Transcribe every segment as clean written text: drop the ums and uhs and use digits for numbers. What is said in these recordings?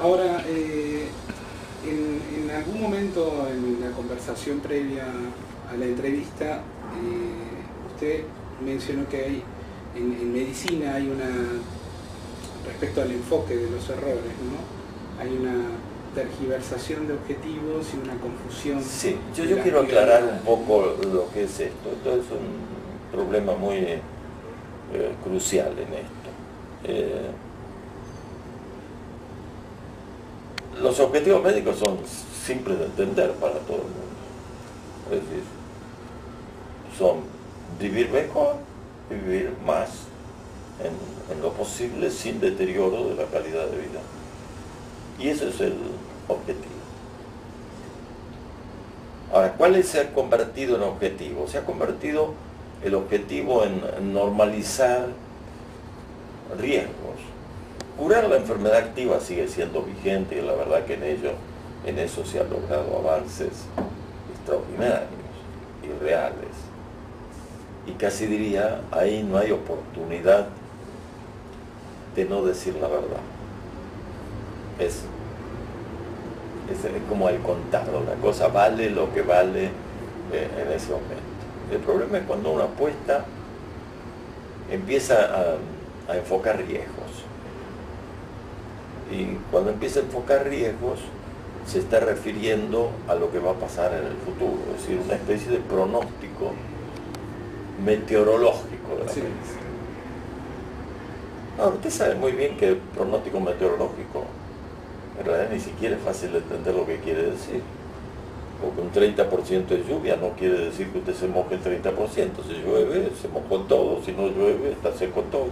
Ahora, en algún momento en la conversación previa a la entrevista, usted mencionó que hay, en medicina hay una, respecto al enfoque de los errores, ¿no? Hay una tergiversación de objetivos y una confusión. Sí, yo quiero aclarar un poco lo que es esto. Esto es un problema muy crucial en esto. Los objetivos médicos son simples de entender para todo el mundo. Es decir, son vivir mejor y vivir más en lo posible sin deterioro de la calidad de vida. Y ese es el objetivo. Ahora, ¿cuál se ha convertido en objetivo? Se ha convertido el objetivo en normalizar riesgos. Curar la enfermedad activa sigue siendo vigente y la verdad que en eso se han logrado avances extraordinarios y reales. Y casi diría, ahí no hay oportunidad de no decir la verdad. Es como el contado, la cosa vale lo que vale en ese momento. El problema es cuando una apuesta empieza a enfocar riesgos. Y cuando empieza a enfocar riesgos, se está refiriendo a lo que va a pasar en el futuro, es decir, una especie de pronóstico meteorológico de la medicina. Ahora, usted sabe muy bien que el pronóstico meteorológico en realidad ni siquiera es fácil de entender lo que quiere decir. Porque un 30% de lluvia no quiere decir que usted se moje el 30%. Si llueve, se mojó todo. Si no llueve, está seco todo.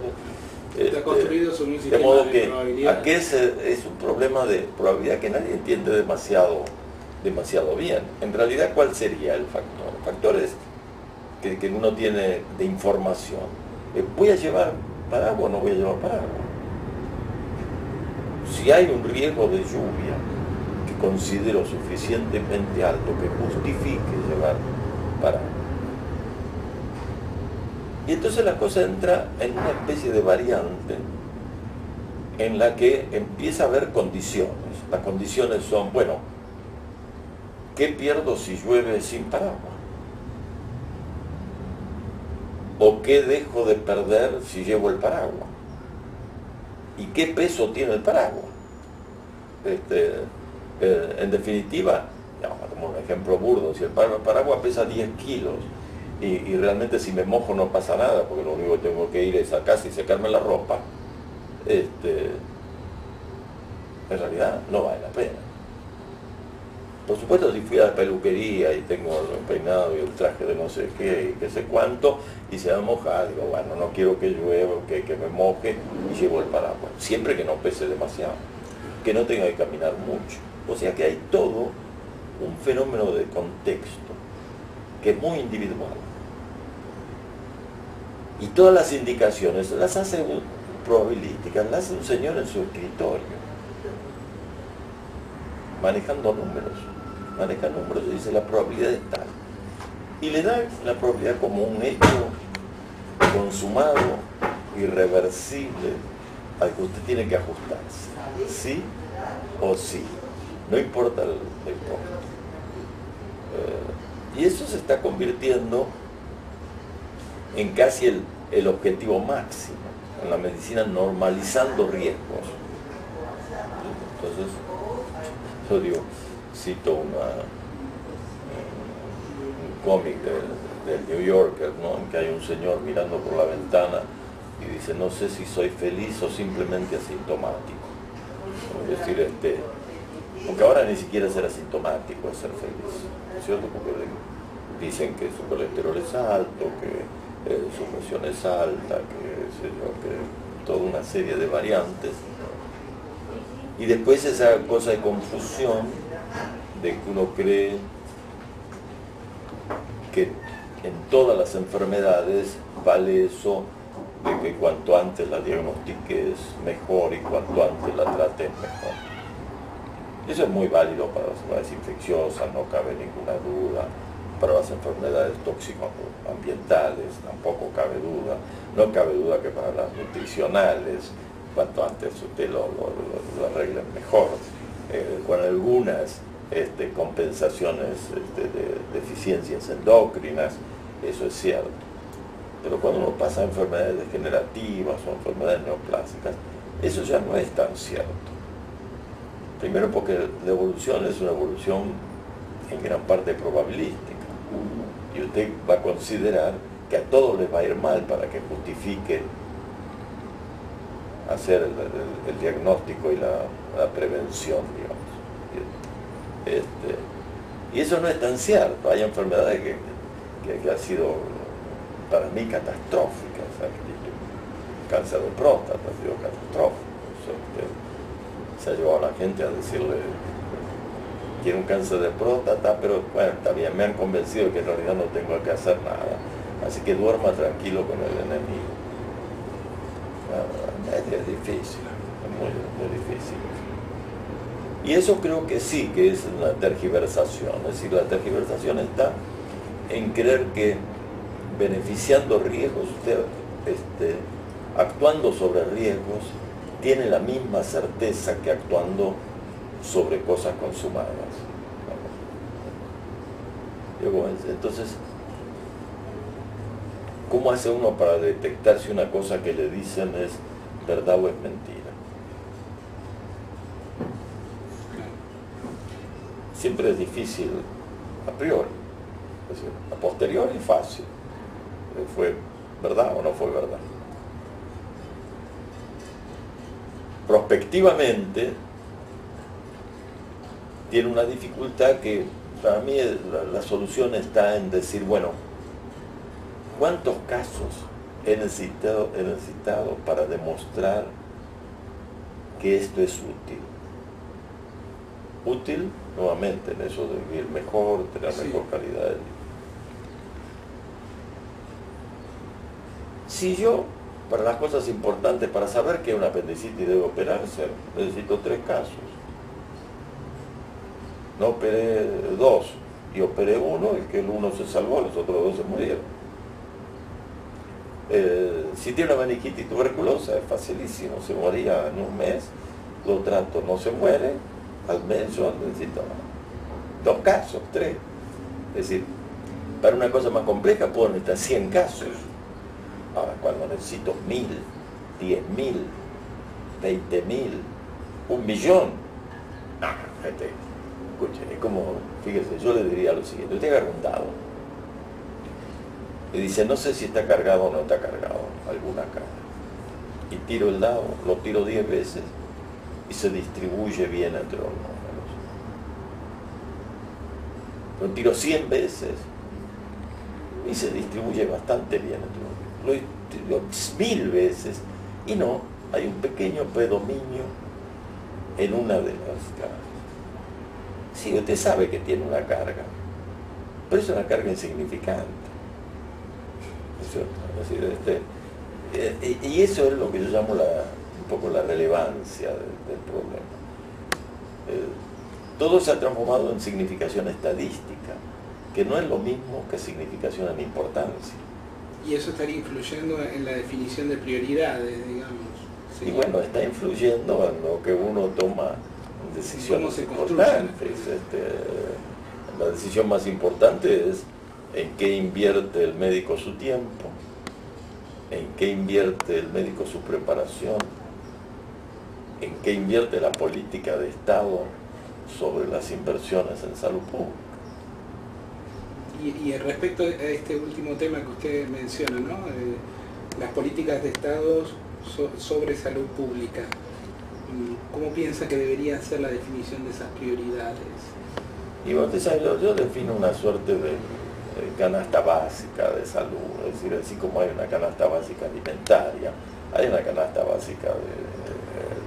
Está construido sobre un sistema de modo de que probabilidad. aquí es un problema de probabilidad que nadie entiende demasiado bien. En realidad, ¿cuál sería el factor? El factor es que uno tiene de información. ¿Voy a llevar paraguas o no voy a llevar paraguas? Si hay un riesgo de lluvia que considero suficientemente alto que justifique llevar paraguas. Y entonces la cosa entra en una especie de variante en la que empieza a haber condiciones. Las condiciones son, bueno, ¿qué pierdo si llueve sin paraguas? ¿O qué dejo de perder si llevo el paraguas? ¿Y qué peso tiene el paraguas? En definitiva, como un ejemplo burdo, si el paraguas pesa 10 kilos y realmente si me mojo no pasa nada, porque lo único que tengo que ir es a casa y secarme la ropa, en realidad no vale la pena. Por supuesto, si fui a la peluquería y tengo el peinado y el traje de no sé qué y qué sé cuánto, y se va a mojar, digo, bueno, no quiero que llueva, que me moje, y llevo el paraguas. Siempre que no pese demasiado, que no tenga que caminar mucho. O sea que hay todo un fenómeno de contexto que es muy individual. Y todas las indicaciones las hace probabilísticas, las hace un señor en su escritorio, manejando números. Maneja números y dice la probabilidad es tal. Y le da la probabilidad como un hecho consumado, irreversible, al que usted tiene que ajustarse. ¿Sí o sí? No importa el costo. Y eso se está convirtiendo en casi el objetivo máximo en la medicina, normalizando riesgos. Entonces, yo digo, cito un cómic del New Yorker, ¿no?, en que hay un señor mirando por la ventana y dice, no sé si soy feliz o simplemente asintomático. Es decir, porque ahora ni siquiera ser asintomático es ser feliz, ¿no es cierto? Porque dicen que su colesterol es alto, que su presión es alta, que toda una serie de variantes. Y después esa cosa de confusión de que uno cree que en todas las enfermedades vale eso de que cuanto antes la diagnostiques mejor y cuanto antes la trates mejor. Eso es muy válido para las enfermedades infecciosas, no cabe ninguna duda. Para las enfermedades tóxico-ambientales tampoco cabe duda. No cabe duda que para las nutricionales cuanto antes usted lo arregle mejor, con algunas compensaciones de deficiencias endócrinas, eso es cierto. Pero cuando uno pasa a enfermedades degenerativas o enfermedades neoplásicas, eso ya no es tan cierto. Primero porque la evolución es una evolución en gran parte probabilística. Y usted va a considerar que a todos les va a ir mal para que justifique hacer el diagnóstico y la prevención, digamos. Y eso no es tan cierto. Hay enfermedades que han sido para mí catastróficas. El cáncer de próstata ha sido catastrófico. Se ha llevado a la gente a decirle: quiero un cáncer de próstata, pero bueno, está bien, me han convencido de que en realidad no tengo que hacer nada, así que duerma tranquilo con el enemigo. Es difícil, es muy, muy difícil. Y eso creo que sí, que es una tergiversación. Es decir, la tergiversación está en creer que beneficiando riesgos, usted actuando sobre riesgos, tiene la misma certeza que actuando sobre cosas consumadas. Entonces, ¿cómo hace uno para detectar si una cosa que le dicen es verdad o es mentira? Siempre es difícil a priori, es decir, a posteriori es fácil. ¿Fue verdad o no fue verdad? Prospectivamente tiene una dificultad que para mí la solución está en decir, bueno, ¿cuántos casos he necesitado para demostrar que esto es útil? Útil, nuevamente, en eso de vivir mejor, tener mejor calidad de vida. Si yo, para las cosas importantes, para saber que una apendicitis debe operarse, necesito 3 casos. No operé 2 y operé 1, el que el 1 se salvó, los otros 2 se murieron. Si tiene una meningitis tuberculosa, es facilísimo, se moría en un mes, lo trato, no se muere, al mes yo necesito 2 casos, 3. Es decir, para una cosa más compleja puedo necesitar 100 casos. Ahora, cuando necesito 1000, 10.000, 20.000, 1.000.000, no, escuche, es como, fíjese, yo le diría lo siguiente: usted agarra un dado y dice, no sé si está cargado o no está cargado alguna carga, y tiro el dado, lo tiro 10 veces y se distribuye bien entre los números. Lo tiro 100 veces y se distribuye bastante bien entre los números. Lo tiro 1000 veces y no, hay un pequeño predominio en una de las cargas. Sí, usted sabe que tiene una carga, pero es una carga insignificante. Es decir, y eso es lo que yo llamo un poco la relevancia del problema. Todo se ha transformado en significación estadística, que no es lo mismo que significación en importancia. Y eso estaría influyendo en la definición de prioridades, digamos. ¿Sí? Y bueno, está influyendo en lo que uno toma decisiones importantes. La decisión más importante es en qué invierte el médico su tiempo, en qué invierte el médico su preparación, en qué invierte la política de Estado sobre las inversiones en salud pública. Y respecto a este último tema que usted menciona, ¿no? Las políticas de Estado sobre salud pública, ¿cómo piensa que debería ser la definición de esas prioridades? Y vos sabés, yo defino una suerte de canasta básica de salud, es decir, así como hay una canasta básica alimentaria, hay una canasta básica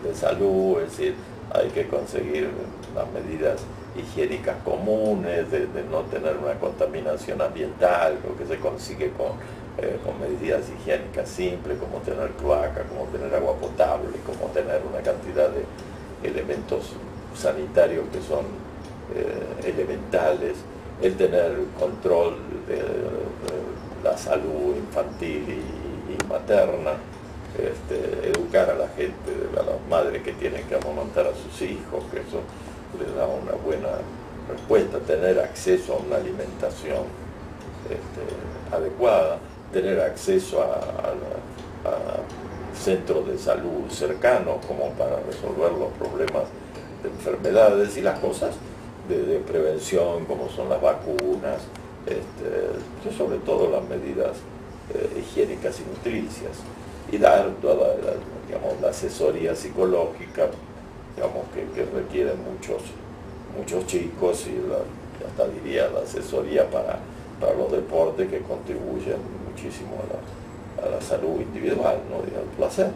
de salud, es decir, hay que conseguir las medidas higiénicas comunes, de no tener una contaminación ambiental, lo que se consigue con medidas higiénicas simples, como tener cloaca, como tener agua potable, como tener una cantidad de elementos sanitarios que son elementales, el tener control de la salud infantil y materna, educar a la gente, a las madres que tienen que amamantar a sus hijos, que eso les da una buena respuesta, tener acceso a una alimentación adecuada, tener acceso a centros de salud cercanos como para resolver los problemas de enfermedades y las cosas de prevención como son las vacunas, sobre todo las medidas higiénicas y nutricias, y dar toda la asesoría psicológica, digamos, que requieren muchos chicos, y hasta diría la asesoría para los deportes, que contribuyen muchísimo a la salud individual, ¿no? Y al placer.